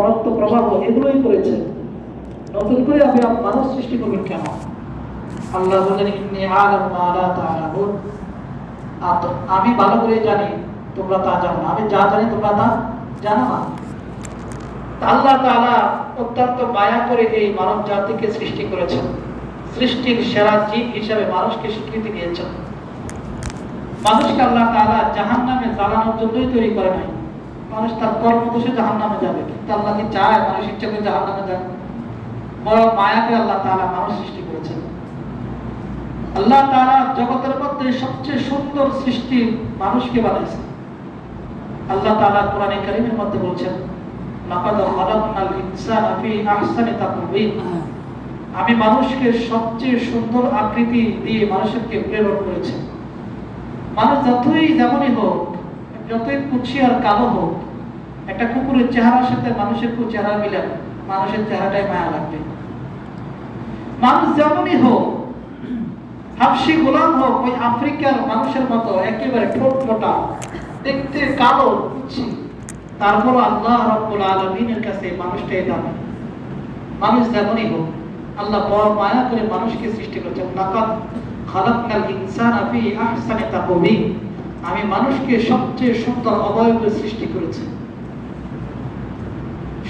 রক্ত প্রবাহ এগুলোই করেছেন। নতুন করে আপনি মানুষ সৃষ্টি করবেন কেন? আল্লাহ বলেন ইন্নী আ'লামু মা লা তা'লামুন, আমি ভালো করে জানি তোমরা তা জানো না, আমি যা জানি তোমরা তা জানো না। আল্লাহ তাআলা অত্যন্ত মায়া করে এই মানব জাতিকে সৃষ্টি করেছেন, সৃষ্টির সেরা জীব হিসেবে মানুষকে স্বীকৃতি দিয়েছেন। মানুষকে আল্লাহ তাআলা জাহান্নামে জ্বালানোর জন্যই তৈরি করে নাই। মানুষ তার কর্মদোষে জাহান্নামে যাবে, কিন্তু আল্লাহ কি চায় মানুষ ইচ্ছা করে জাহান্নামে যাবে? বড় মায়া করে আল্লাহ তাআলা মানুষ সৃষ্টি করেছেন। আল্লাহ তাআলা জগতের মধ্যে সবচেয়ে সুন্দর সৃষ্টি মানুষকে বানাইছেন। আল্লাহ তাআলা কোরআনে কারীমের মধ্যে বলছেন লাকাদ খালাকনাল ইনসানা ফি আহসানি তাকওয়িম, আমি মানুষকে সবচেয়ে সুন্দর আকৃতি দিয়ে মানুষকে প্রেরণ করেছি। মানুষ যতই যেমনই হোক, যতই কুৎসি আর কালো হোক, একটা কুকুরের চেহারার সাথে মানুষের চেহারা মিলান, মানুষের চেহারাটাই মায়া লাগবে। মানুষ যেমনই হোক, হাবশি গোলাম হোক, ওই আফ্রিকার মানুষের মতো একেবারে ঠোঁট মোটা, দেখতে কালো কুৎসি, তারপর আল্লাহ রাব্বুল আলামিনের কাছে মানুষটাই দামি। মানুষ যেমনই হোক, আল্লাহ বড় মায়া করে মানুষকে সৃষ্টি করেছেন। লাকাদ খালাকনাল ইনসানা ফি আহসানি তাকওয়িম, আমি মানুষকে সবচেয়ে সুন্দর অবয়বে সৃষ্টি করেছি।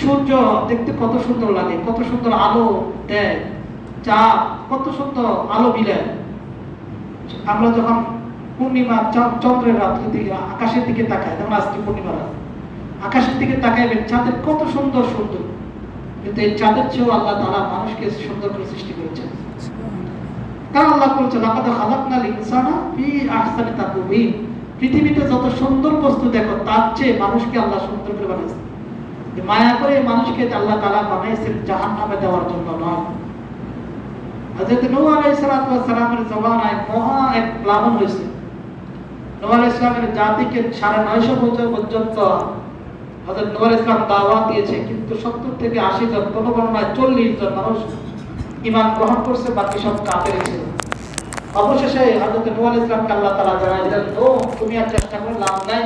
সূর্য দেখতে কত সুন্দর লাগে, কত সুন্দর আলো দেয়, চাঁদ কত সুন্দর আলো বিলায়। আমরা যখন পূর্ণিমা চন্দ্রের রাত্রির দিকে আকাশের দিকে তাকাই, যেমন আজকে পূর্ণিমা রাত, আকাশের দিকে তাকাইবেন চাঁদের কত সুন্দর সুন্দর, কিন্তু এই চাঁদের চেয়েও আল্লাহ তাআলা মানুষকে সুন্দর করে সৃষ্টি করেছেন। কারণ আল্লাহ বলেছেন লাকাদ খালাকনাল ইনসানা ফি আহসানি তাকওয়িম, পৃথিবীতে যত সুন্দর বস্তু দেখো তার চেয়ে মানুষকে আল্লাহ সুন্দর করে বানিয়েছেন। মায়া করে মানুষকে আল্লাহ তাআলা বানাইছেন জাহান্নামে দেওয়ার জন্য নয়। হযরত নূহ আলাইহিস সালামের জমানায় মহা এক প্লাবন হয়েছে। নূহ আলাইহিস সালামের জাতিকে 950 বছর পর্যন্ত হযরত নূহ আলাইহিস সালাম দাওয়াত দিয়েছে, কিন্তু 70 থেকে 80 জন, কোনো বর্ণনায় 40 জন মানুষ ঈমান গ্রহণ করছে, বাকি সব কাফের ছিল। অবশেষে হযরত নূহ আলাইহিস সালামকে আল্লাহ তাআলা জানালেন, নূহ তুমি আর চেষ্টা করে লাভ নাই,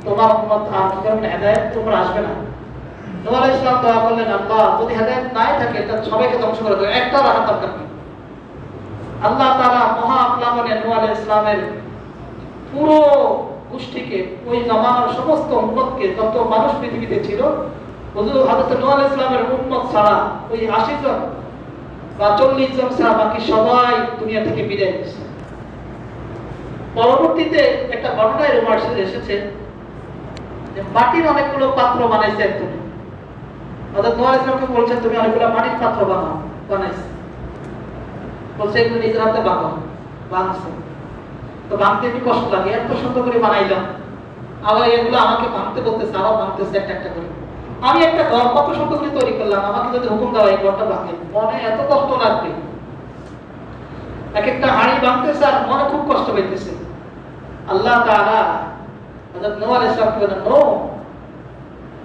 তোমার উম্মত আর কি করবে, হেদায়েত তোমরা আসবে না। নূহ আলাইহিস সালাম দোয়া করলেন, আল্লাহ যদি হেদায়েত নাই থাকে তাহলে সবাইকে ধ্বংস করে দাও, একটা রাখার দরকার নেই। আল্লাহ তাআলা মহা প্লাবনে নূহ আলাইহিস সালামের পুরো গোষ্ঠীকে, ওই জামানার সমস্ত উম্মতকে, যত মানুষ পৃথিবীতে ছিল, হুজুর হযরত নূহ আলাইহিস সালামের উম্মত ছাড়া ওই 80 জন বা 40 জন ছাড়া বাকি সবাই দুনিয়া থেকে বিদায় নিয়েছে। পরবর্তীতে একটা বর্ণনায় রোমার্সে এসেছে যে মাটির অনেকগুলো পাত্র বানাইছে একজন। হযরত নূহ আলাইহিস সালামকে বলছেন তুমি অনেকগুলো মাটির পাত্র বানাইছে, বলছে এগুলো নিজের হাতে বানাইছে। তো ভাঙতে একটু কষ্ট লাগে, এত সুন্দর করে বানাইলাম, আবার এগুলো আমাকে ভাঙতে বলতেছে, আবার ভাঙতেছে একটা একটা করে। আমি একটা ঘর কত সুন্দর করে তৈরি করলাম, আমাকে যদি হুকুম দেওয়া এই ঘরটা ভাঙে, মনে এত কষ্ট লাগবে। এক একটা হাড়ি ভাঙতেছে আর মনে খুব কষ্ট পাইতেছে। আল্লাহ তাআলা হযরত নূহ আলাইহিস সালামকে বলেন, নূহ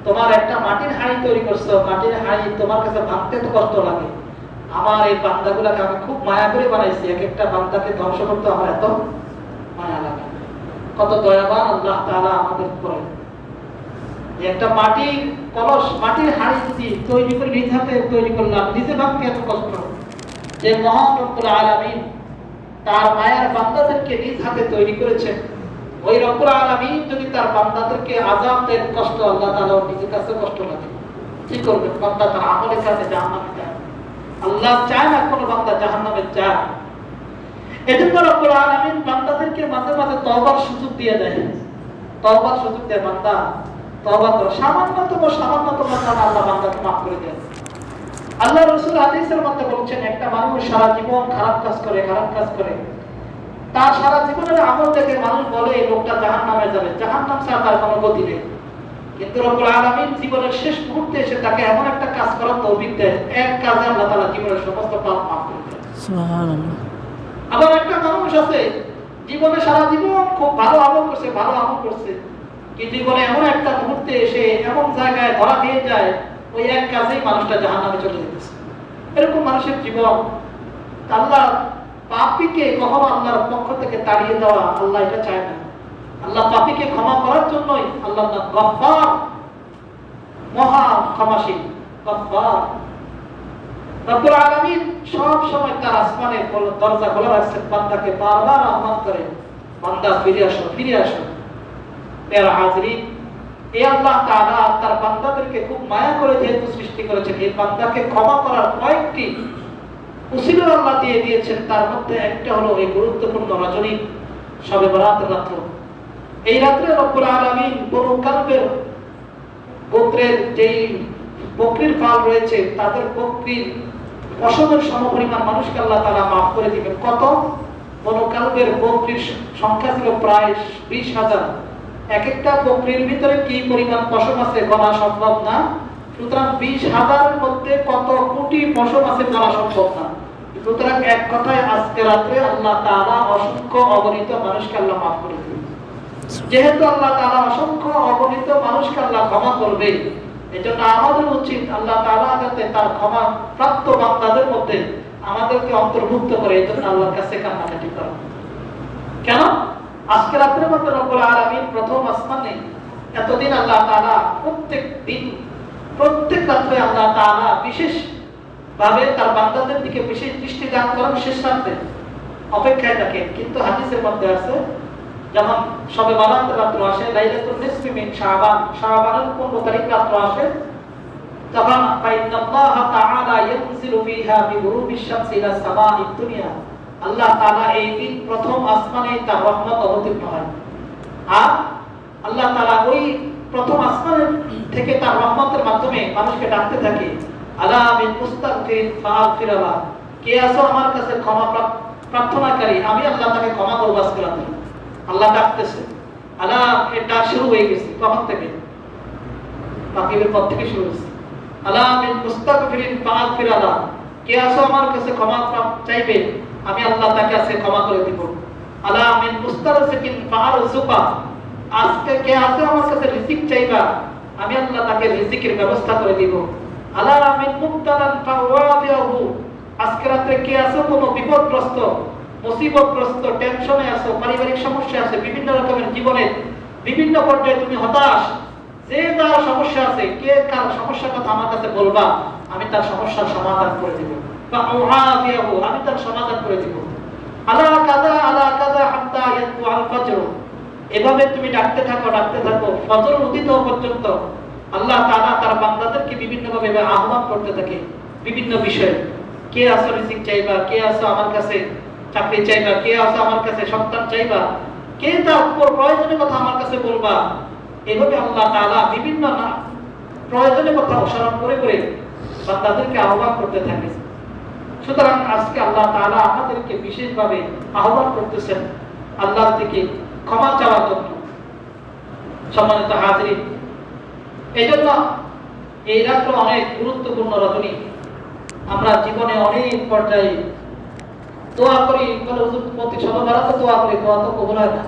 তোমার একটা মাটির হাড়ি তৈরি করছো, মাটির হাড়ি তোমার কাছে ভাঙতে তো কষ্ট লাগে, আমার এই বান্দাগুলোকে আমি খুব মায়া করে বানাইছি, এক একটা বান্দাকে ধ্বংস করতে আমার এত মায়া লাগে। কত দয়াবান আল্লাহ তাআলা আমাদের উপরে। একটা মাটির কলস, মাটির হাড়ি যদি তৈরি করে নিজ হাতে তৈরি করলাম, নিজে ভাবতে এত কষ্ট, যে মহান রব্বুল আলামিন তার মায়ার বান্দাদেরকে নিজ হাতে তৈরি করেছেন, ওই রব্বুল আলামিন যদি তার বান্দাদেরকে আযাব দেন, কষ্ট আল্লাহ তাআলা নিজের কাছে কষ্ট লাগে। কি করবে? বান্দা তার আমলের কাছে জাহান্নামে যায়। আল্লাহ চায় না কোনো বান্দা জাহান্নামে যায়। এজন্য রব্বুল আলামিন বান্দাদেরকে মাঝে মাঝে তওবার সুযোগ দিয়ে দেয়। তওবার সুযোগ দেয়, বান্দা তওবা করো, সামান্যতম কারণে আল্লাহ বান্দাকে মাফ করে দেন। আল্লাহ রাসূল হাদিসের মধ্যে বলেছেন, একটা মানুষ সারা জীবন খারাপ কাজ করে, তার সারা জীবনের আমল দেখে মানুষ বলে এই লোকটা জাহান্নামে যাবে, জাহান্নাম ছাড়া তার কোনো গতি নেই। কিন্তু রব্বুল আলামিন জীবনের শেষ মুহূর্তে এসে তাকে এমন একটা কাজ করার তৌফিক দেয়, এক কাজে আল্লাহ তাআলা জীবনের সমস্ত পাপ মাফ করে দেন। সুবহানাল্লাহ। আবার একটা মানুষ আছে জীবনে সারা জীবন খুব ভালো আমল করছে, কিন্তু জীবনে এমন একটা মুহূর্তে এসে এমন জায়গায় ধরা খেয়ে যায়, ওই এক কাজেই মানুষটা জাহান্নামে চলে যেতেছে। এরকম মানুষের জীবন। আল্লাহ পাপীকে কখনো আল্লাহর পক্ষ থেকে তাড়িয়ে দেওয়া আল্লাহ এটা চায় না। আল্লাহ পাপীকে ক্ষমা করার জন্যই আল্লাহ গফফার, মহা ক্ষমাশীল, গফফার। রব্বুল আলামিন সব সময় তার আসমানের দরজা খোলা রাখছেন, বান্দাকে বারবার আহ্বান করে, বান্দা ফিরে আসো, ফিরে আসো। প্রিয় হাজিরিন, এই আল্লাহ তাআলা তার বান্দাদেরকে খুব মায়া করে যেহেতু সৃষ্টি করেছেন, এই বান্দাকে ক্ষমা করার কয়েকটি উসিলা আল্লাহ দিয়ে দিয়েছেন। তার মধ্যে একটা হলো এই গুরুত্বপূর্ণ রজনী, শবে বরাতের রাত্র। এই রাত্রে রব্বুল আলামিন বনু কালবের গোত্রের যেই বকরির পাল রয়েছে, তাদের বকরির পশমের সমপরিমাণ মানুষকে আল্লাহ তাআলা মাফ করে দিবেন। কত? বনু কালবের বকরির সংখ্যা ছিল প্রায় 20,000। এক একটা বকরির ভিতরে কি পরিমাণ পশম আছে গণা সম্ভব না। সুতরাং 20,000-এর মধ্যে কত কোটি পশম আছে গণা সম্ভব না। সুতরাং এক কথায় আজকে রাত্রে আল্লাহ তাআলা অসংখ্য অগণিত মানুষকে আল্লাহ মাফ করে দিবেন। যেহেতু আল্লাহ তাআলা অসংখ্য অগণিত মানুষকে আল্লাহ ক্ষমা করবে, এজন্য আমাদের উচিত আল্লাহ তাআলা যাতে তার ক্ষমা প্রাপ্ত বান্দাদের মধ্যে আমাদেরকে অন্তর্ভুক্ত করে, এজন্য আল্লাহর কাছে কান্নাকাটি করা। কেন? আজকে রাত্রে মধ্যে রব্বুল আলামিন প্রথম আসমানে এতদিন আল্লাহ তাআলা প্রত্যেক দিন প্রত্যেক রাত্রে আল্লাহ তাআলা বিশেষ ভাবে তার বান্দাদের দিকে বিশেষ দৃষ্টি দান করেন, শেষ রাত্রে অপেক্ষায় থাকেন। কিন্তু হাদিসের মধ্যে আছে, যখন শবে বরাতের রাত্র আসে, লাইলাতুন নিসফি মিন শাবান, শাবানের 15 তারিখ রাত্র আসে, তখন ফাইন্নাল্লাহ তাআলা ইয়ানজিলু ফিহা বিগুরুবিশ শামসি ইলা সামাঈদ দুনিয়া। আল্লাহ তাআলা এই দিন প্রথম আসমানে তার রহমত অবতীর্ণ হয়। আর আল্লাহ তাআলা ওই প্রথম আসমানের থেকে তার রহমতের মাধ্যমে মানুষকে ডাকতে থাকে, আলা মিন মুস্তাগফির ফাগফিরালা, কে আছো আমার কাছে ক্ষমা প্রার্থনাকারী, আমি আল্লাহ তাকে ক্ষমা করব আজকে রাতে। আল্লাহ ডাকতেছে, আলা, এর ডাক শুরু হয়ে গেছে। কখন থেকে? মাগরিবের পর থেকে শুরু হয়েছে। আলা মিন মুস্তাগফিরিন ফাগফিরালা, কে আছো আমার কাছে ক্ষমা চাইবে, আমি আল্লাহ তাকে আজকে ক্ষমা করে দিব। আলা মিন মুস্তারজিকিন ফারযুকা, আজকে কে আছে আমার কাছে রিজিক চাইবা, আমি আল্লাহ তাকে রিজিকের ব্যবস্থা করে দিব। আলা মিন মুবতালান ফাওয়াদিহু, আজকে রাতে কে আছে কোনো বিপদগ্রস্ত, মুসিবতগ্রস্ত, টেনশনে আছো, পারিবারিক সমস্যা আছে, বিভিন্ন রকমের জীবনের বিভিন্ন পর্যায়ে তুমি হতাশ, যে যার সমস্যা আছে, কে কার সমস্যার কথা আমার কাছে বলবা, আমি তার সমস্যার সমাধান করে দিব। ফাওয়াদিহু, আমি তার সমাধান করে দিব। আলা কাযা হাত্তা ইয়াতু আল ফজর, এভাবে তুমি ডাকতে থাকো ফজর উদিত পর্যন্ত। আল্লাহ তাআলা তার বান্দাদেরকে বিভিন্ন ভাবে আহ্বান করতে থাকে বিভিন্ন বিষয়ে। কে আছো রিজিক চাইবা, কে আছো আমার কাছে চাকরি চাইবা, কে আছো আমার কাছে সন্তান চাইবা, কে তার প্রয়োজনীয় কথা আমার কাছে বলবা। এভাবে আল্লাহ তাআলা বিভিন্ন প্রয়োজনীয় কথা স্মরণ করে করে বান্দাদেরকে আহ্বান করতে থাকে। সুতরাং আজকে আল্লাহ তাআলা আমাদেরকে বিশেষভাবে আহ্বান করতেছেন আল্লাহর দিকে ক্ষমা চাওয়ার জন্য। সম্মানিত হাজিরিন, এইজন্য এই রাত্র অনেক গুরুত্বপূর্ণ রজনী। আমরা জীবনে অনেক পর্যায়ে দোয়া করি, বলে হুজুর প্রতি শবে বরাতে দোয়া করি, দোয়া তো কবুল হয় না।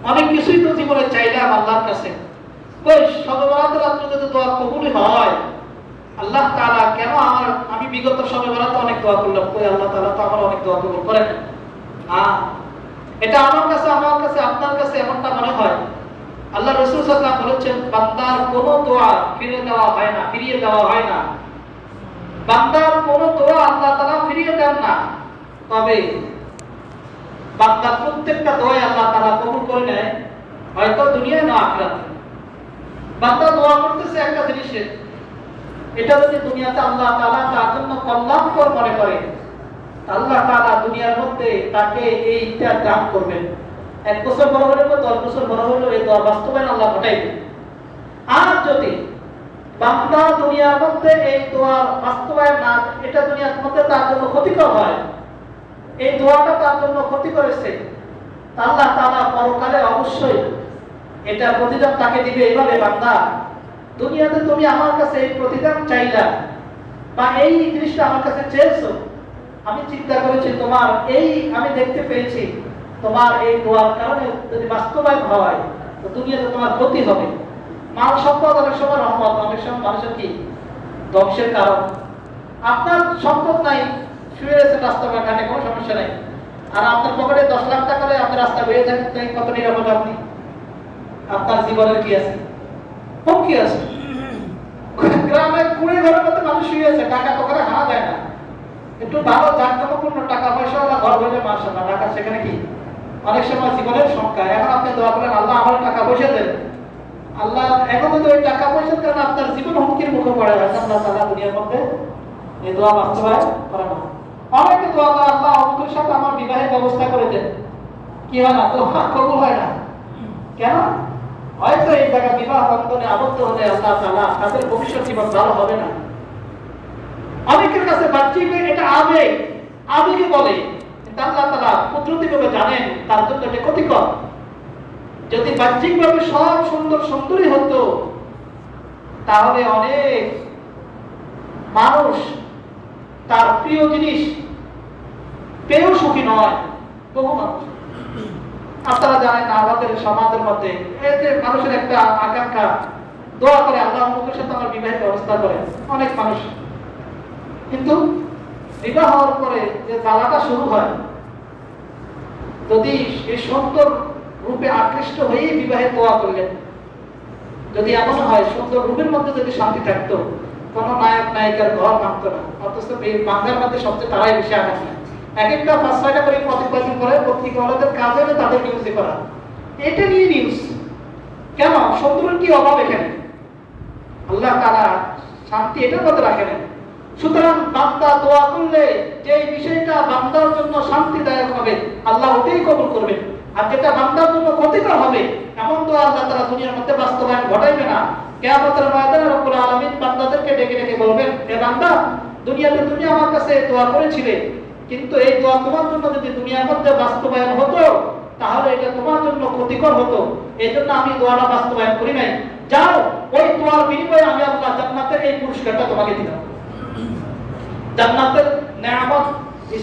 অনেক কিছুই তো জীবনে চাইলাম আল্লাহর কাছে, কই শবে বরাতের রাত্রে যদি দোয়া কবুল হয়, আল্লাহ তাআলা কেন আমি বিগত শবে বরাতে অনেক দোয়া করলাম, কই আল্লাহ তাআলা তো আমার অনেক দোয়া কবুল করেন। এটা আমার কাছে আপনার কাছে এমনটা মনে হয়। আল্লাহ রাসূল সাল্লাল্লাহু আলাইহি ওয়াসাল্লাম বলেছেন, বান্দার কোনো দোয়া ফিরিয়ে দেওয়া হয় না। বান্দার কোনো দোয়া আল্লাহ তাআলা ফিরিয়ে দেন না, তবে বান্দার প্রত্যেকটা দোয়া আল্লাহ তাআলা কবুল করে নেয়, হয়তো দুনিয়ায় না আখিরাতে। বান্দা দোয়া করতেছে একটা জিনিসের, এটা যদি দুনিয়াতে আল্লাহ তাআলা তার জন্য কল্যাণকর মনে করে, আল্লাহ তাআলা দুনিয়ার মধ্যে তাকে এইটা দান করবেন। 1 বছর বড় হলে 10 বছর বড় হলে এই দোয়া বাস্তবায়ন আল্লাহ ঘটাইবেন। আর যদি বান্দা দুনিয়ার মধ্যে এই দোয়া বাস্তবায়ন না, এটা দুনিয়ার মধ্যে তার জন্য ক্ষতিকর হয়, এই দোয়াটা তার জন্য ক্ষতি করেছে, আল্লাহ তাআলা পরকালে অবশ্যই এটা প্রতিদান তাকে দিবে। এইভাবে, বান্দা দুনিয়াতে তুমি আমার কাছে এই প্রতিদান চাইলা বা এই জিনিসটা আমার কাছে চেয়েছো, আমি চিন্তা করেছি তোমার এই আমি দেখতে পেয়েছি তোমার এই দোয়ার কারণে যদি বাস্তবায়ন হয় তো দুনিয়াতে তোমার ক্ষতি হবে। মাল সম্পদ অনেক সময় রহমত, অনেক সময় মানুষের কি ধ্বংসের কারণ। আপনার সম্পদ নাই, শুয়ে রয়েছেন রাস্তা ঘাটে, কোনো সমস্যা নাই, আর আপনার পকেটে 10 লাখ টাকা হলে আপনি রাস্তা বেরিয়ে থাকেন, কত নিরাপদ আপনি? আপনার জীবনের কি আছে? হুমকি আছে। কুড়ে ঘরের মধ্যে মানুষ শুয়ে আছে, টাকা তো করে হারা যায় না। একটু ভালো জাঁকজমকপূর্ণ টাকা পয়সাওয়ালা ঘর হইলে মাশাআল্লাহ, টাকা সেখানে কি অনেক সময় জীবনের সংখ্যা। এখন আপনি দোয়া করেন আল্লাহ আমার টাকা পয়সা দেন, আল্লাহ এখন তো ওই টাকা পয়সার কারণে আপনার জীবন হুমকির মুখে পড়ে গেছে, আল্লাহ তাআলা দুনিয়ার মধ্যে এই দোয়া বাস্তবায়ন করে না। অনেকে দোয়া করে আল্লাহ অমুকের সাথে আমার বিবাহের ব্যবস্থা করে দেন, কি হয় না, দোয়া কবুল হয় না। কেন? হয়তো এই জায়গা বিবাহ বন্ধনে আবদ্ধ হলে আল্লাহ তাআলা তাদের ভবিষ্যৎ জীবন ভালো হবে না। অনেকের কাছে বাহ্যিক এটা আবেগে বলে, কিন্তু আল্লাহ তাআলা কুদরতিভাবে জানেন তার জন্য এটা ক্ষতিকর। যদি বাহ্যিকভাবে সব সুন্দর সুন্দরই হতো, তাহলে অনেক মানুষ তার প্রিয় জিনিস পেয়েও সুখী নয়। বহু মানুষ, আপনারা জানেন না, আমাদের সমাজের মধ্যে এই যে মানুষের একটা আকাঙ্ক্ষা, দোয়া করে আল্লাহ অমুকের সাথে আমার বিবাহের ব্যবস্থা করে অনেক মানুষ, কিন্তু বিবাহ হওয়ার পরে যে জ্বালাটা শুরু হয়, যদি এই সুন্দর রূপে আকৃষ্ট হয়েই বিবাহের দোয়া করলেন, যদি এমন হয় সুন্দর রূপের মধ্যে যদি শান্তি থাকতো, কোন নায়ক নায়িকার ঘর ভাঙতো না। অথচ এই বাংলার মধ্যে সবচেয়ে তারাই বেশি আঘাত নেয়। এক একটা 5-6টা করে প্রতিবাদী করে পত্রিকাওয়ালাদের কাজ হলে তাদের নিউজে করা, এটা নিয়ে নিউজ। কেন? শত্রুর কি অভাব এখানে? আল্লাহ তাআলা শান্তি এটার মধ্যে রাখেন। সুতরাং বান্দা দোয়া করলে যে বিষয়টা বান্দার জন্য শান্তিদায়ক হবে, আল্লাহ ওটাই কবুল করবেন। আর যেটা বান্দার জন্য ক্ষতিকর হবে, এমন দোয়া আল্লাহ তাআলা দুনিয়ার মধ্যে বাস্তবায়ন ঘটাইবে না। কিয়ামতের ময়দানে রব্বুল আলামিন বান্দাদেরকে ডেকে ডেকে বলবেন, হে বান্দা, দুনিয়াতে তুমি আমার কাছে দোয়া করেছিলে, কিন্তু এই দোয়া তোমার জন্য যদি দুনিয়ার মধ্যে বাস্তবায়ন হতো, তাহলে এটা তোমার জন্য ক্ষতিকর হতো। এই জন্য আমি দোয়াটা বাস্তবায়ন করি নাই। যাও, ওই দোয়ার বিনিময়ে আমি আল্লাহ জান্নাতের এই পুরস্কারটা তোমাকে দিলাম। জান্নাতের নেয়ামত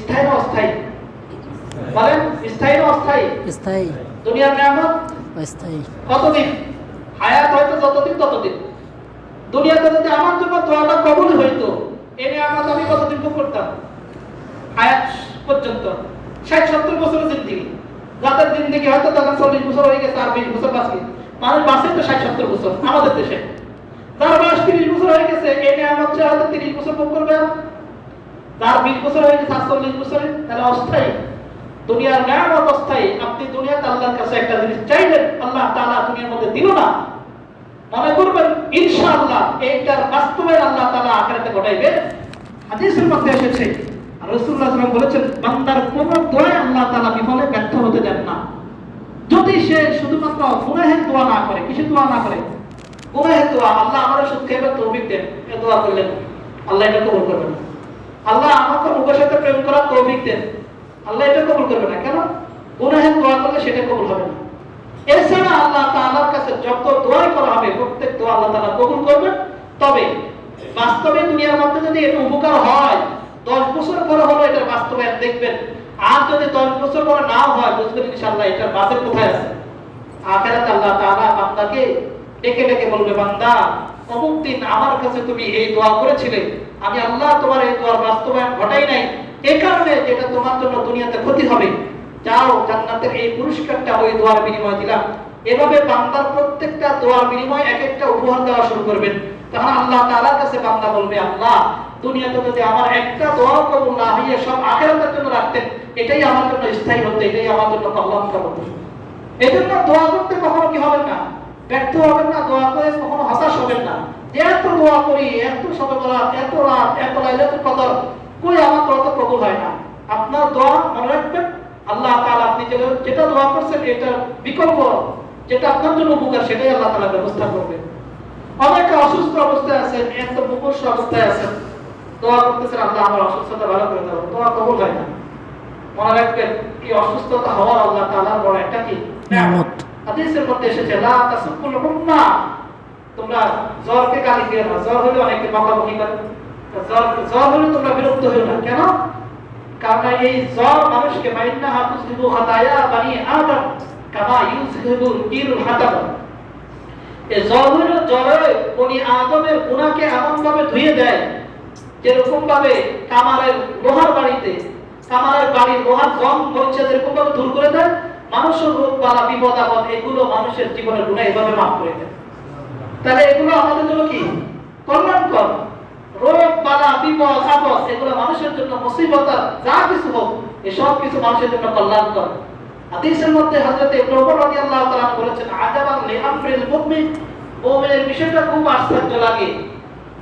স্থায়ী না অস্থায়ী? বলেন, স্থায়ী না অস্থায়ী? স্থায়ী। দুনিয়ার নেয়ামত স্থায়ী। কতদিন? হায়াত হয়তো যতদিন ততদিন। দুনিয়াতে যদি আমার জন্য দোয়াটা কবুল হইতো, এই নেয়ামত আমি কতদিন ভোগ করতাম? হায়াত পর্যন্ত 60-70 বছরের জিন্দেগি। যাদের জিন্দেগি হয়তো তখন 40 বছর হয়ে গেছে, আর 20 বছর বাকি। মানুষ বাঁচে তো 60-70 বছর আমাদের দেশে। যার বয়স 30 বছর হয়ে গেছে, এই নেয়ামত হয়তো 30 বছর ভোগ করবে। যার 20 বছর হয়ে গেছে, 40 বছরে, তাহলে অস্থায়ী। দুনিয়ার নেয়ামত অস্থায়ী। আপনি দুনিয়াতে আল্লাহর কাছে একটা জিনিস চাইলেন, আল্লাহ তাআলা দুনিয়ার মধ্যে দিল না, মনে করবেন ইনশাআল্লাহ এইটার বাস্তবায়ন আল্লাহ তাআলা আখিরাতে ঘটাইবে। হাদিসের মধ্যে এসেছে, রাসূলুল্লাহ সাল্লাল্লাহু আলাইহি ওয়াসাল্লাম বলেছেন, বান্দার কোন দোয়ায় আল্লাহ তাআলা বিফলে ব্যর্থ হতে দেন না, যদি সে শুধুমাত্র গুনাহের দোয়া না করে। কিছু দোয়া না করে, গুনাহের দোয়া, আল্লাহ আমাদের সুদ খাইবার তৌফিক দেন, এই দোয়া করলেন, আল্লাহ এটা কবুল করবেন না। আল্লাহ আমাকে মুখের সাথে প্রেম করার তৌফিক দেন, আল্লাহ এটা কবুল করবে না। কেন? গুনাহের দোয়া করলে সেটা কবুল হবে না। এছাড়া আল্লাহ তাআলার কাছে যত দোয়াই করা হবে, প্রত্যেক দোয়া আল্লাহ তাআলা কবুল করবেন। তবে বাস্তবে দুনিয়ার মধ্যে যদি এটা উপকার হয়, 10 বছর পরে হলো এটার বাস্তবায়ন দেখবেন। আর যদি 10 বছর পরে না হয়, বুঝবেন ইনশাআল্লাহ এটার বাজেট কোথায় আছে। আখিরাতে আল্লাহ তাআলা বান্দাকে ডেকে ডেকে বলবে, বান্দা, অমুক দিন আমার কাছে তুমি এই দোয়া করেছিলে, আমি আল্লাহ তোমার এই দোয়ার বাস্তবায়ন ঘটাই নাই, এই কারণে যেটা তোমার জন্য দুনিয়াতে ক্ষতি হবে, যাও জান্নাতের এই পুরস্কারটা ওই দোয়ার বিনিময়ে দিলাম। এভাবে বান্দার প্রত্যেকটা দোয়ার বিনিময়ে এক একটা উপহার দেওয়া শুরু করবেন। তখন আল্লাহ তাআলার কাছে বান্দা বলবে, আল্লাহ, দুনিয়াতে যদি আমার একটা দোয়া কবুল না হয়ে সব আখিরাতের জন্য রাখতেন, এটাই আমার জন্য স্থায়ী হতো, এটাই আমার জন্য কল্যাণকর হতো। এজন্য দোয়া করতে কখনো কি হবেন না, ব্যর্থ হবেন না। দোয়া করে কখনো হতাশ হবেন না। যে এত দোয়া করি, এত সবে বরাত, এত রাত, এত লাইলাতুল কদর, কই আমার দোয়া তো কবুল হয় না। আপনার দোয়া মনে রাখবেন, আল্লাহ তাআলা আপনি যেটা দোয়া করছেন, এটা বিকল্প, যেটা আপনার জন্য উপকার, সেটাই আল্লাহ তাআলা ব্যবস্থা করবেন। অনেকে অসুস্থ অবস্থায় আছেন, এত মুমূর্ষু অবস্থায় আছেন, দোয়া করতেছেন, আল্লাহ আমার অসুস্থতা ভালো করে দাও, দোয়া কবুল হয় না। মনে রাখবেন, এই অসুস্থতা হওয়ার আল্লাহ তাআলার বড় একটা কি নিয়ামত। হাদিসের মধ্যে এসেছে, লা তাসুকুল হুম্মা, তোমরা জ্বরকে গালি দিও না। জ্বর হলে অনেকে বকাবকি করে, জ্বর হলে তোমরা বিরক্ত হইও না। কেন? কারণ এই জ্বর মানুষকে মাইন্না হাতুযিবু খাতায়া বানি আদম কামা ইউযিবুল ইরুল হাতাব। এই জ্বর হলো জ্বরে বনি আদমের গুনাহকে এমন ভাবে ধুয়ে দেয়, যেরকম ভাবে কামারের লোহার বাড়িতে, কামারের বাড়ির লোহার জং মরিচা যেরকম ভাবে দূর করে দেয়, মানুষের রোগ বালা বিপদ আপদ এগুলো মানুষের জীবনের গুনাহ এভাবে মাফ করে দেয়। তাহলে এগুলো আমাদের জন্য কি কল্যাণকর। বিপদ আপদ এগুলো মানুষের জন্য মুসিবত, যা কিছু হোক এই সব কিছু মানুষের জন্য কল্যাণকর। হাদিসের মধ্যে হযরত ইবনে ওমর রাদিয়াল্লাহু তাআলা বলেছেন, আজাবান লিআমরিল মুমিন, মুমিনের বিষয়টা খুব আশ্চর্য লাগে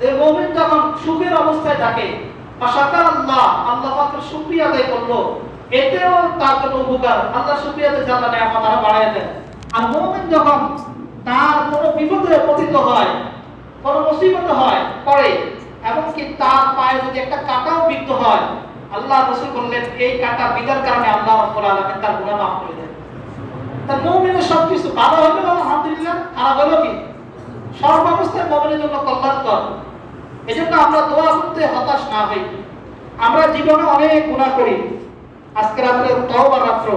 যে মুমিন যখন সুখের অবস্থায় থাকে, ফাশাকার আল্লাহ, আল্লাহ পাকের শুকরিয়া আদায় করলো, এতেও তার জন্য উপকার, আল্লাহ শুকরিয়া আদায় আল্লাহ নেয়ামত আরো বাড়ায় দেয়। আর মুমিন যখন তার কোনো বিপদে পতিত হয়, কোনো মুসিবত হয় পড়ে, এমনকি তার পায়ে যদি একটা কাঁটাও বিদ্ধ হয়, আল্লাহ রাসূল বললেন এই কাঁটা বিঁধার কারণে আল্লাহ রাব্বুল আলামিন তার গুনাহ মাফ করে দেন। তার মুমিনের সবকিছু ভালো হলো আলহামদুলিল্লাহ, খারাপ হলো কি সর্বাবস্থায় মুমিনের জন্য কল্যাণকর। এজন্য আমরা দোয়া করতে হতাশ না হই। আমরা জীবনে অনেক গুনাহ করি, আজকে রাত্রে তওবার রাত্র,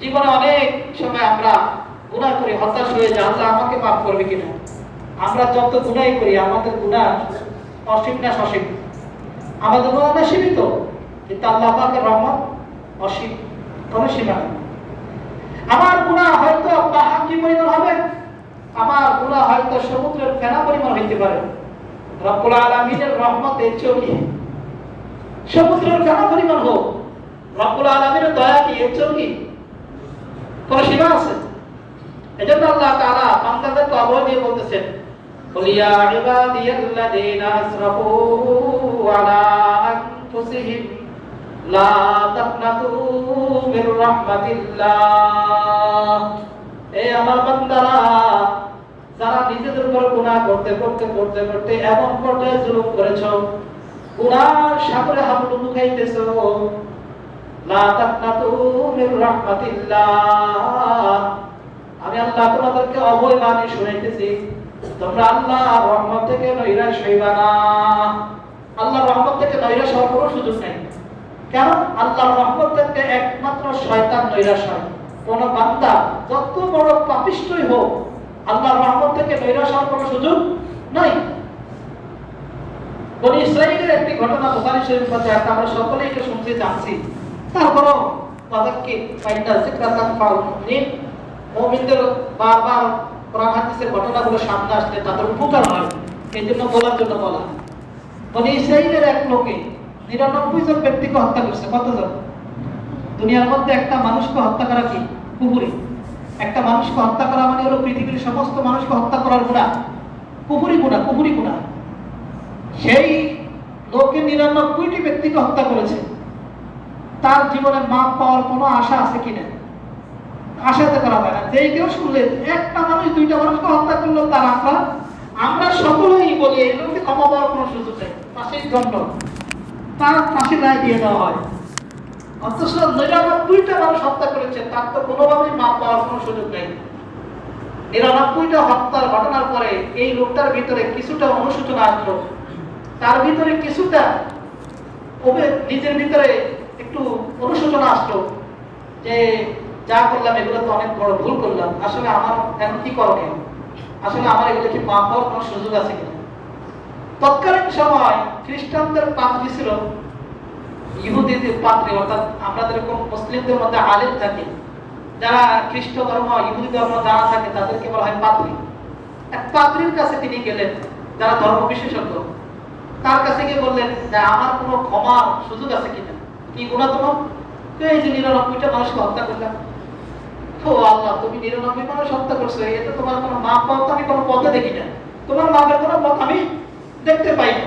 জীবনে অনেক সময় আমরা গুনাহ করি, হতাশ হয়ে যাই আল্লাহ আমাকে মাফ করবে কিনা। আমরা যত গুনাহই করি আমাদের গুনাহ অসীম না সসীম, আমাদের গুনাহ সীমিত, কিন্তু আল্লাহ পাকের রহমত অসীম, কোনো সীমা নেই। আমার গুনাহ হয়তো পাহাড় পরিমাণ হবে, আমার গুনাহ হয়তো সমুদ্রের ফেনা পরিমাণ হইতে পারে, রব্বুল আলামিনের রহমত এর চেয়েও কি সমুদ্রের ফেনা পরিমাণ হোক, রব্বুল আলামিনের দয়া কি এর চেয়েও কি কোনো সীমা আছে? এজন্য আল্লাহ তাআলা বান্দাদেরকে অভয় দিয়ে বলতেছেন, কুল ইয়া ইবাদিয়াল্লাযীনা আসরাফু আলা আনফুসিহিম লা তাকনাতু মির রাহমাতিল্লাহ। এই আমার বান্দারা যারা নিজেদের উপর গুনাহ করতে করতে করতে করতে এমন পর্যায়ে জুলুম করেছো, গুনাহর সাগরে হাবুডুবু খাইতেছো, লা তাকনাতু মির রাহমাতিল্লাহ, আমি আল্লাহ তোমাদেরকে অভয় বাণী শুনাইতেছি, তোমরা আল্লাহর রহমত থেকে নৈরাশ হইবা না। আল্লাহর রহমত থেকে নৈরাশ হওয়ার কোনো সুযোগ নেই। কেন? আল্লাহর রহমত থেকে একমাত্র শয়তান নৈরাশ হয়। কোন বান্দা যত বড় পাপিষ্ঠই হোক, আল্লাহর রহমত থেকে নৈরাশ হওয়ার কোনো সুযোগ নাই। বনি ইসরাঈলের একটি ঘটনা বুখারী শরীফে আছে, আমরা সকলেই এটা শুনতে জানছি, তারপরও তাদেরকে ফাইন্ডা যিকরাতান ফাউল মুমিন, মুমিনদের বারবার কোরআন হাদিসের ঘটনাগুলো সামনে আসলে তাদের উপকার হয়, এই জন্য বলার জন্য বলা। বনি ইসরাঈলের এক লোকে ৯৯ জন ব্যক্তিকে হত্যা করছে। কতজন? দুনিয়ার মধ্যে একটা মানুষকে হত্যা করা কি কুফরি? একটা মানুষকে হত্যা করা মানে হলো পৃথিবীর সমস্ত মানুষকে হত্যা করার গুনাহ, কুফরি গুনাহ, কুফরি গুনাহ। সেই লোকে ৯৯টি ব্যক্তিকে হত্যা করেছে, তার জীবনে মাপ পাওয়ার কোনো আশা আছে কিনা? আশাতে করা হয় না। যেই কেউ শুনলে একটা মানুষ দুইটা মানুষকে হত্যা করলো, তার আমরা সকলেই বলি এই লোককে ক্ষমা পাওয়ার কোনো সুযোগ নেই, ফাঁসির দণ্ড, তার ফাঁসির রায় দিয়ে দেওয়া হয়। অথচ ৯৯টা মানুষ হত্যা করেছে, তার তো কোনোভাবেই মাপ পাওয়ার কোনো সুযোগ নেই। ৯৯টা হত্যার ঘটনার পরে এই লোকটার ভিতরে কিছুটা অনুশোচনা আসলো, তার ভিতরে কিছুটা নিজের ভিতরে একটু অনুশোচনা আসলো যে যা করলাম এগুলো তো অনেক বড় ভুল করলাম, আসলে আমার এখন কি করণীয়, আসলে আমার এগুলো কি মাফ হওয়ার কোনো সুযোগ আছে কিনা। তৎকালীন সময় খ্রিস্টানদের পাত্রী ছিল ইহুদিদের পাত্রী, অর্থাৎ আমরা যেরকম মুসলিমদের মধ্যে আলেম থাকে, যারা খ্রিস্ট ধর্ম ইহুদি ধর্ম যারা থাকে তাদেরকে বলা হয় পাত্রী। এক পাত্রীর কাছে তিনি গেলেন, যারা ধর্ম বিশেষজ্ঞ, তার কাছে গিয়ে বললেন যে আমার কোনো ক্ষমার সুযোগ আছে কিনা, কি গুনাহ তোমার? এই যে ৯৯টা মানুষকে হত্যা করলাম, ও আল্লাহ তুমি ৯৯ মানুষ হত্যা করছো, এতে তোমার কোনো মাপ পাওয়া তো আমি কোনো পথে দেখি না, তোমার মাপের কোনো পথ আমি দেখতে পাই না।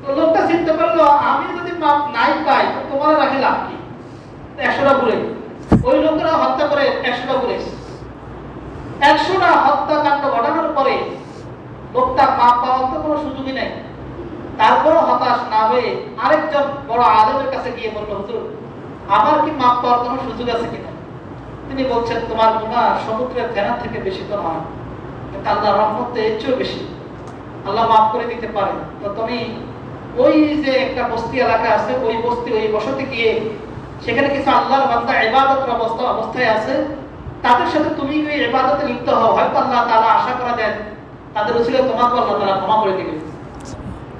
তো লোকটা চিন্তা করলো আমি যদি মাপ নাই পাই তো তোমার রাখে লাভ কি? ১০০টা ঘুরে ওই লোকেরা হত্যা করে ১০০টা ঘুরে ১০০টা হত্যাকাণ্ড ঘটানোর পরে লোকটা মাপ পাওয়ার তো কোনো সুযোগই নেই। তারপরও হতাশ না হয়ে আরেকজন বড় আলেমের কাছে গিয়ে বলল, হুজুর আমার কি মাপ পাওয়ার কোনো সুযোগ আছে কিনা? তিনি বলছেন তোমার গুনাহ সমুদ্রের ফেনা থেকে বেশি তো নয়, কিন্তু আল্লাহর রহমত এর চেয়েও বেশি, আল্লাহ মাফ করে দিতে পারে। তো তুমি ওই যে একটা বস্তি এলাকা আছে, ওই বস্তি ওই বসতি গিয়ে সেখানে কিছু আল্লাহর বান্দা ইবাদতের অবস্থায় আছে, তাদের সাথে তুমি ওই ইবাদতে লিপ্ত হও, হয়তো আল্লাহ তাআলা আশা করা যায় তাদের উসিলে তোমাকে আল্লাহ তাআলা ক্ষমা করে দিবেন।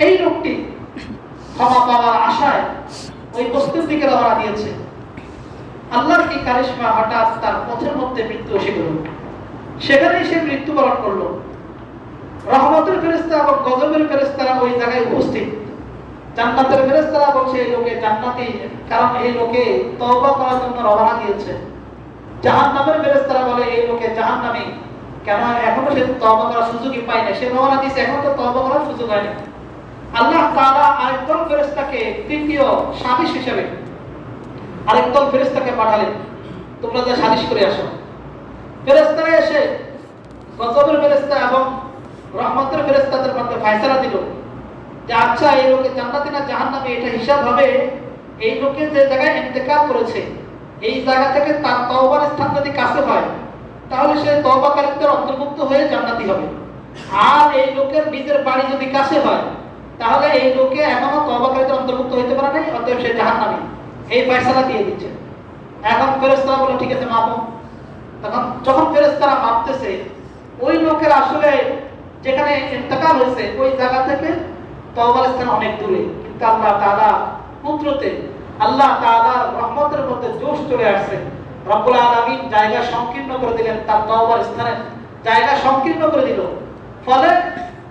এই লোকটি ক্ষমা পাওয়ার আশায় ওই বস্তির দিকে রওনা দিয়েছে। আল্লাহর কি কারিশমা, হঠাৎ তার পথের মধ্যে মৃত্যু এসে গেল, সেখানেই সে মৃত্যুবরণ করলো। রহমতের ফেরেশতা এবং গজবের ফেরেশতারা ওই জায়গায় উপস্থিত। জান্নাতের ফেরেশতারা বলছে এই লোকে জান্নাতি, কারণ এই লোকে তওবা করার জন্য রওনা দিয়েছে। জাহান্নামের ফেরেশতারা বলে এই লোকে জাহান্নামী, কেন এখনো সে তওবা করার সুযোগই পায় না, সে রওনা দিয়েছে এখন তো তওবা করার সুযোগ হয়নি। আল্লাহ তাআলা আরেকদল ফেরেশতাকে তৃতীয় সালিস হিসেবে আরেকদল ফেরেশতাকে পাঠালেন, তোমরা যা সালিশ করে আসো। ফেরেশতারা এসে গজবের ফেরেশতা এবং রহমতের ফেরেশতাদের মধ্যে ফয়সালা দিল যে আচ্ছা এই লোকে জান্নাতি না জাহান্নামী, এটা হিসাব হবে এই লোকে যে জায়গায় ইন্তেকাল করেছে এই জায়গা থেকে তার তওবার স্থান যদি কাছে হয় তাহলে সে তওবাকারীদের অন্তর্ভুক্ত হয়ে জান্নাতি হবে, আর এই লোকের নিজের বাড়ি যদি কাছে হয় তাহলে এই লোকে এখনো তওবাকারীদের অন্তর্ভুক্ত হতে পারে নাই, অতএব সে জাহান্নামী। এই ফয়সালা দিয়ে দিচ্ছে। এখন ফেরেশতারা বলে ঠিক আছে মাপো। তখন যখন ফেরেশতারা মাপতেছে ওই লোকের আসলে যেখানে ইন্তেকাল হয়েছে ওই জায়গা থেকে তওবার স্থান অনেক দূরে, কিন্তু আল্লাহ তাআলা কুদরতে আল্লাহ তাআলার রহমতের মধ্যে জোশ চলে আসছে। রব্বুল আলামিন জায়গা সংকীর্ণ করে দিলেন, তার তওবার স্থানের জায়গা সংকীর্ণ করে দিল। ফলে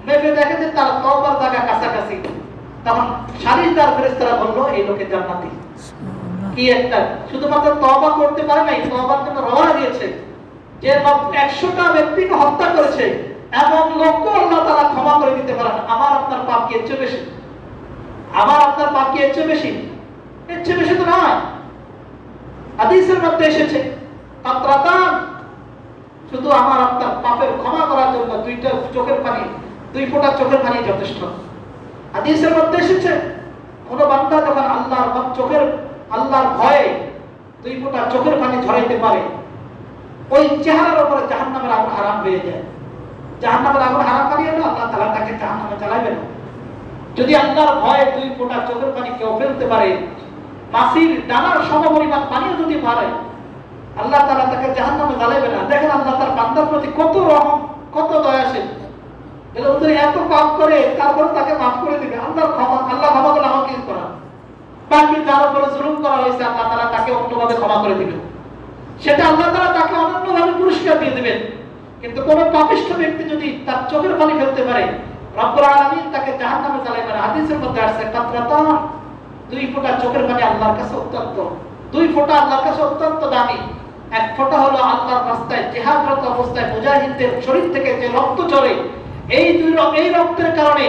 মেপে দেখে যে তার তওবার জায়গা কাছাকাছি। তখন সালিসদার ফেরেশতারা বলল এই লোকে জান্নাতি। কি একটা শুধুমাত্র তওবা করতে পারে নাই, তওবার জন্য রওনা দিয়েছে। যে 100টা ব্যক্তিকে হত্যা করেছে এমন লোককে আল্লাহ তাআলা ক্ষমা করে দিতে পারেন। আমার আপনার পাপ কি এর চেয়ে বেশি? আমার আপনার পাপ কি এর চেয়ে বেশি? এর চেয়ে বেশি তো নয়। হাদিসের মধ্যে এসেছে আত্রাতান, শুধু আমার আপনার পাপের ক্ষমা করার জন্য দুইটা চোখের পানি, 2 ফোঁটা চোখের পানি যথেষ্ট। হাদিসের মধ্যে এসেছে কোন বান্দা যখন আল্লাহর ভয়ে 2 ফোঁটা চোখের পানি ঝরাইতে পারে ওই চেহারার উপরে জাহান্নামের আগুন হারাম হয়ে যায়। জাহান্নামের আগুন হারাম পানি হলো আল্লাহ তাআলা তাকে জাহান্নামে জ্বালাবে না। যদি আল্লাহর ভয়ে 2 ফোঁটা চোখের পানি কেউ ফেলতে পারে, মাছির ডানার সমপরিমাণ পানিও যদি মারে, আল্লাহ তাআলা তাকে জাহান্নামে জ্বালাবে না। দেখেন আল্লাহ তার বান্দার প্রতি কত রহম, কত দয়াশীল। এত পাপ করে তারপর তাকে মাফ করে দিবে। আল্লাহ ক্ষমা করে আমাকে করা, বাকি যার উপরে জুলুম করা হয়েছে আল্লাহ তাআলা তাকে অন্যভাবে ক্ষমা করে দিবেন, সেটা আল্লাহ তাআলা তাকে অনন্যভাবে পুরস্কার দিয়ে দিবেন। কিন্তু কোন পাপিষ্ঠ ব্যক্তি যদি তার চোখের পানি ফেলতে পারে রব্বুল আলামিন তাকে জাহান্নামে জ্বালাবেন। হাদিসের মধ্যে আসছে কাতরাতান, 2 ফোঁটা চোখের পানি আল্লাহর কাছে অত্যন্ত, 2 ফোঁটা আল্লাহর কাছে অত্যন্ত দামি। 1 ফোঁটা হলো আল্লাহর রাস্তায় জিহাদরত অবস্থায় মুজাহিদদের শরীর থেকে যে রক্ত ঝরে, এই রক্তের কারণে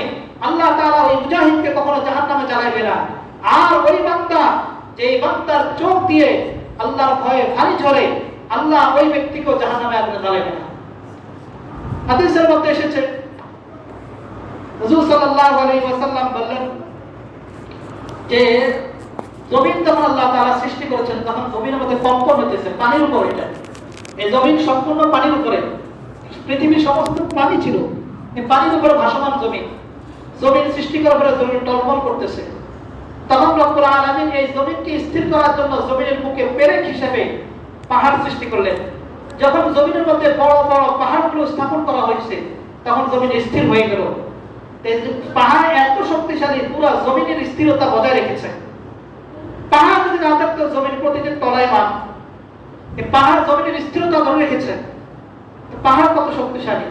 আল্লাহ তাআলা ওই মুজাহিদকে কখনো জাহান্নামে জ্বালাবে না। আর ওই বান্দা, যেই বান্দার চোখ দিয়ে আল্লাহর ভয়ে পানি ঝরে, আল্লাহ ওই ব্যক্তিকেও জাহান্নামে আগুনে জ্বালাবে না। হাদিসের মধ্যে এসেছে হুজুর সাল্লাল্লাহু আলাইহি ওয়াসাল্লাম বললেন যে জমিন যখন আল্লাহ তাআলা সৃষ্টি করেছেন তখন জমিনের মধ্যে কম্পন হতেছে পানির উপর। এটা এই জমিন সম্পূর্ণ পানির উপরে, পৃথিবীর সমস্ত পানি ছিল এই পানির উপরে ভাসমান জমিন সৃষ্টি করার পরে জমিন টলমল করতেছে। তখন রব্বুল আলামিন এই জমিনকে স্থির করার জন্য জমিনের বুকে পেরেক হিসেবে পাহাড় সৃষ্টি করলেন। যখন জমিনের মধ্যে বড় বড় পাহাড়গুলো স্থাপন করা হয়েছে তখন জমিন স্থির হয়ে গেল। পাহাড় এত শক্তিশালী, পুরো জমিনের স্থিরতা বজায় রেখেছে। পাহাড় যদি না থাকতো জমিন প্রতিদিন তলায়মান, এই পাহাড় জমিনের স্থিরতা ধরে রেখেছে। পাহাড় কত শক্তিশালী!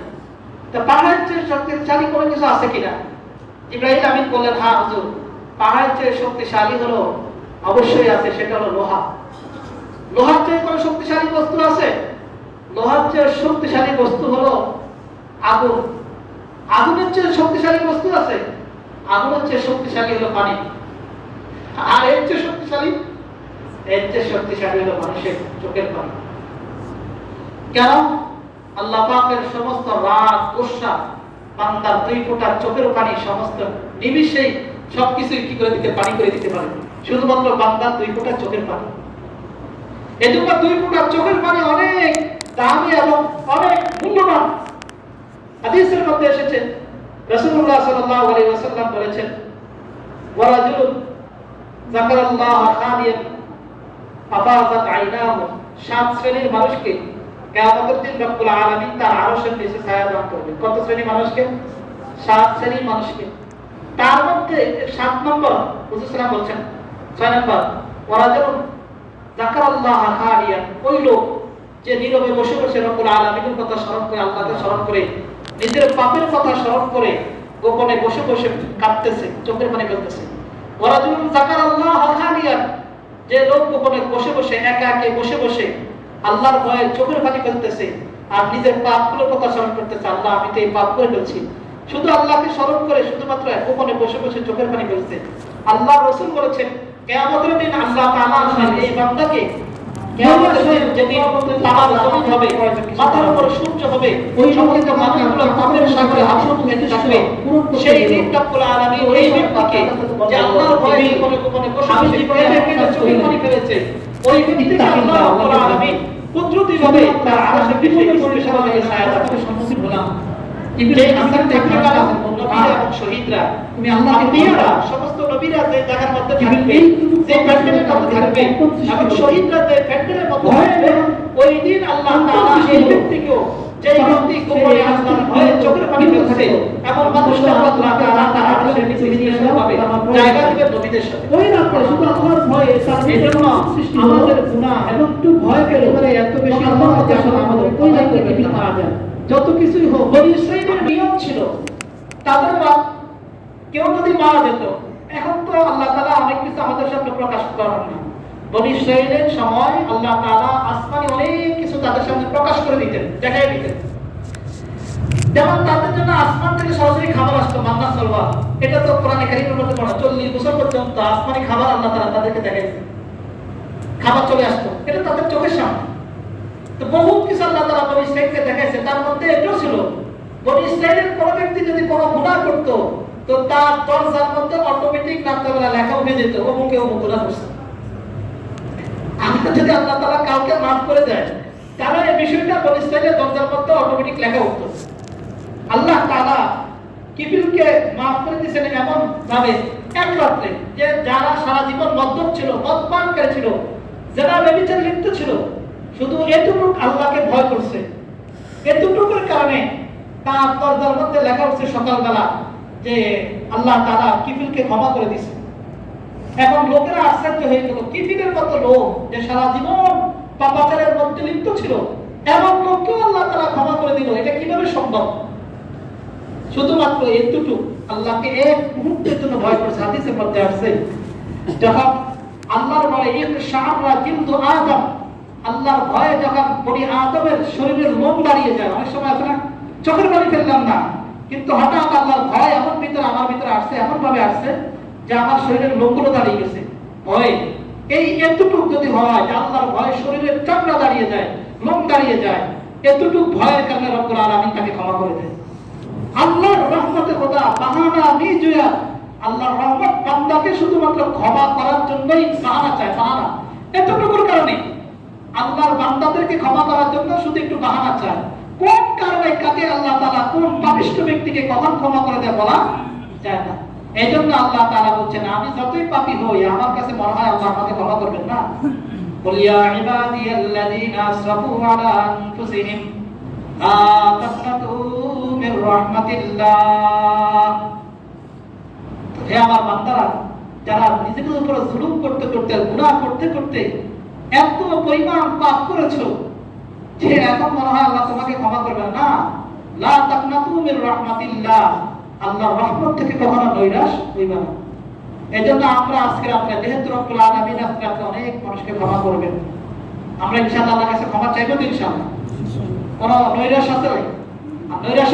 পাহাড়ের চেয়ে শক্তিশালী কোনো কিছু আছে কিনা? ইব্রাহিম আমিন বললেন হ্যাঁ হুজুর, পাহাড়ের চেয়ে শক্তিশালী হলো অবশ্যই আছে, সেটা হলো লোহা। লোহার চেয়ে কোনো শক্তিশালী বস্তু আছে? লোহার চেয়ে শক্তিশালী বস্তু হলো আগুন। আগুনের চেয়ে শক্তিশালী বস্তু আছে? আগুনের চেয়ে শক্তিশালী হলো পানি। আর এর চেয়ে শক্তিশালী হলো মানুষের চোখের পানি। কেন? আল্লাহ পাকের সমস্ত রাগ, গোসা বান্দার 2 ফোঁটা চোখের পানি সমস্ত নিমিষেই সবকিছু কি করে দিতে, পানি করে দিতে পারে, শুধুমাত্র বান্দার 2 ফোঁটা চোখের পানি। এজন্য 2 ফোঁটা চোখের পানি অনেক দামি এবং অনেক মূল্যবান। হাদিসের মধ্যে এসেছে রাসূলুল্লাহ সাল্লাল্লাহু আলাইহি ওয়াসাল্লাম বলেছেন ওয়ারাজুলুন যাকারাল্লাহ খালিয়ান আফাযাত আইনাহু, 7 শ্রেণীর মানুষকে কিয়ামতের দিন রব্বুল আলামিন তার আরশের নিচে ছায়া দান করবেন। কত শ্রেণীর মানুষকে? 7 শ্রেণীর মানুষকে। তার মধ্যে 7 নম্বর হুজুর সাল্লাল্লাহু বলছেন, 6 নম্বর ওয়ারাজুলুন যাকারাল্লাহ খালিয়ান, ওই লোক যে নীরবে বসে বসে রব্বুল আলামিনের কথা স্মরণ করে, আল্লাহকে স্মরণ করে, নিজের পাপের কথা স্মরণ করে গোপনে বসে বসে কাঁদতেছে, চোখের পানি ফেলতেছে। ওয়ারাজুলুন যাকারাল্লাহ খালিয়ান, যে লোক গোপনে বসে বসে একা একা বসে বসে আল্লাহর ভয়ে চোখের পানি ফেলতেছে আর নিজের পাপগুলোর কথা স্মরণ করতেছে, আল্লাহ আমি তো এই পাপ করে ফেলছি, শুধু আল্লাহকে স্মরণ করে শুধুমাত্র গোপনে বসে বসে চোখের পানি ফেলছে। আল্লাহ রাসূল বলেছেন কিয়ামতের দিন আল্লাহ তাআলা এই বান্দাকে কিয়ামতের দিন যেদিন তামাম জমিন হবে, মাথার উপর সূর্য হবে, ওই সমস্ত মানুষগুলো পাপের সাগরে আগুন খেতে থাকবে, সেই দিন রব্বুল আলামিন এই ব্যক্তিকে যে আল্লাহর ভয়ে গোপনে গোপনে বসে বসে চোখের পানি ফেলেছে, ওই ব্যক্তিকে আল্লাহ রব্বুল আলামিন কুদরতিভাবে তার আরশের বিপরীতে পরিষেবাকে ছায়াতে সম্মুখীন হলাম। যে আসার দেখা গেল নবীরা এবং শহীদরা, তুমি আল্লাহকে দিয়ারা সমস্ত নবীরা যে জায়গার মধ্যে থাকবে, যে প্যান্ডেলের মধ্যে থাকবে এবং শহীদরা যে প্যান্ডেলের মধ্যে থাকবে, ওই দিন আল্লাহ তাআলা সেই ব্যক্তিকেও, যে ব্যক্তি গোপনে আল্লাহর ভয়ে চোখের পানি ফেলছে এবং মানুষকে আল্লাহ তাআলা তার আরশের নিচে নিয়ে যাবে, জায়গা দিবেন নবীদের সাথে। ওই রাতে শুধু আল্লাহর ভয়ে তার এজন্য আমাদের গুনাহ এবং একটু ভয় পেলে এত বেশি আল্লাহ যখন আমাদের ওই রাতে কি পাওয়া যায়, যত কিছুই হোক। বনি ইসরাঈলের নিয়ম ছিল তাদের কেউ যদি মারা যেত, এখন তো আল্লাহ তাআলা অনেক কিছু আমাদের সামনে প্রকাশ করেন না, বনি ইসরাঈলের সময় আল্লাহ তাআলা আসমানে অনেক কিছু তাদের সামনে প্রকাশ করে দিতেন, দেখাই দিতেন। যেমন তাদের জন্য আসমান থেকে সরাসরি খাবার আসতো, মান্না সালওয়া, এটা তো কোরআনে কারীমের মধ্যে পড়া, 40 বছর পর্যন্ত আসমানি খাবার আল্লাহ তাআলা তাদেরকে দেখাইতেন, খাবার চলে আসতো, এটা তাদের চোখের সামনে। তো বহুত কিছু আল্লাহ তাআলা বনি ইসরাঈলকে দেখাইছে, তার মধ্যে এটাও ছিল বনি ইসরাঈলের কোন ব্যক্তি যদি কোনো গুনাহ করত, তো তার দরজার মধ্যে অটোমেটিক রাত্রেবেলা লেখা উঠে যেত, অমুকে অমুক গুনাহ করছে। আমরা যদি আল্লাহ তাআলা কাউকে মাফ করে দেয়, তাহলে এই বিষয়টা বনি ইসরাঈলের দরজার মধ্যে অটোমেটিক লেখা উঠতো। আল্লাহ তাআলা কিফিলকে মাফ করে দিয়েছেন এমন ভাবে এক রাত্রে, যে যারা সারা জীবন মদ্যপ ছিল, মদপানকারী ছিল, যারা ব্যভিচারে লিপ্ত ছিল, শুধু এতটুকু আল্লাহকে ভয় করছে, এতটুকুর কারণে তার দরজার মধ্যে লেখা উঠছে সকালবেলা যে আল্লাহ তাআলা কিফিলকে ক্ষমা করে দিয়েছে। এখন লোকেরা আশ্চর্য হয়ে গেল, কিফিলের মতো লোক যে সারা জীবন পাপাচারের মধ্যে লিপ্ত ছিল, এমন লোককেও আল্লাহ তাআলা ক্ষমা করে দিল, এটা কিভাবে সম্ভব? শুধুমাত্র এতটুকু আল্লাহকে এক মুহূর্তের জন্য ভয় করছে। হাদিসের মধ্যে আসছে, যখন আল্লাহর ভয়ে ইকশাআরা জিলদু আদম, আল্লাহর ভয়ে যখন বনি আদমের শরীরের লোম দাঁড়িয়ে যায়, অনেক সময় আছে না, চোখের পানি ফেললাম না, কিন্তু হঠাৎ আল্লাহর ভয় এমন ভিতরে আমার ভিতরে আসছে, এমন ভাবে আসছে যে আমার শরীরের লোমগুলো দাঁড়িয়ে গেছে ভয়। এই এতটুকু যদি হয় যে আল্লাহর ভয়ে শরীরের চামড়া দাঁড়িয়ে যায়, লোম দাঁড়িয়ে যায়, এতটুকু ভয়ের কারণে রব্বুল আলামিন তাকে ক্ষমা করে দেয়। আল্লাহর রহমতের কথা বাহানা নিজুয়া, আল্লাহর রহমত বান্দাকে শুধুমাত্র ক্ষমা করার জন্যই বাহানা চায়, বাহানা এতটুকুর কারণে আল্লাহর বান্দাদেরকে ক্ষমা করার জন্য শুধু একটু বাহানা চায়। কোন কারণে কাকে আল্লাহ তাআলা কোন পাপিষ্ঠ ব্যক্তিকে কখন ক্ষমা করে দেয় বলা যায় না। এইজন্য আল্লাহ তাআলা বলছেন, আমি যতই পাপী হই আমার কাছে মনে হয় আল্লাহ আমাকে ক্ষমা করবেন না। কুল ইয়া ইবাদিয়াল্লাযীনা আসরাফু আলা আনফুসিহিম লা তাকনাতু মির রাহমাতিল্লাহ, হে আমার বান্দারা, যারা নিজেদের উপর জুলুম করতে করতে, গুনাহ করতে করতে এত পরিমাণ পাপ করেছো যে এখন মনে হয় আল্লাহ তোমাকে ক্ষমা করবে না, লা তাকনাতু মির রাহমাতিল্লাহ, আল্লাহর রহমত থেকে কখনো নৈরাশ হইবা না। এজন্য আমরা আজকে রাতে যেহেতু রব্বুল আলামিন আজকে অনেক মানুষকে ক্ষমা করবেন, আমরা ইনশাআল্লাহ আল্লাহর কাছে ক্ষমা চাইবো তো ইনশাআল্লাহ। কোন নৈরাশ আছে? নৈরাশ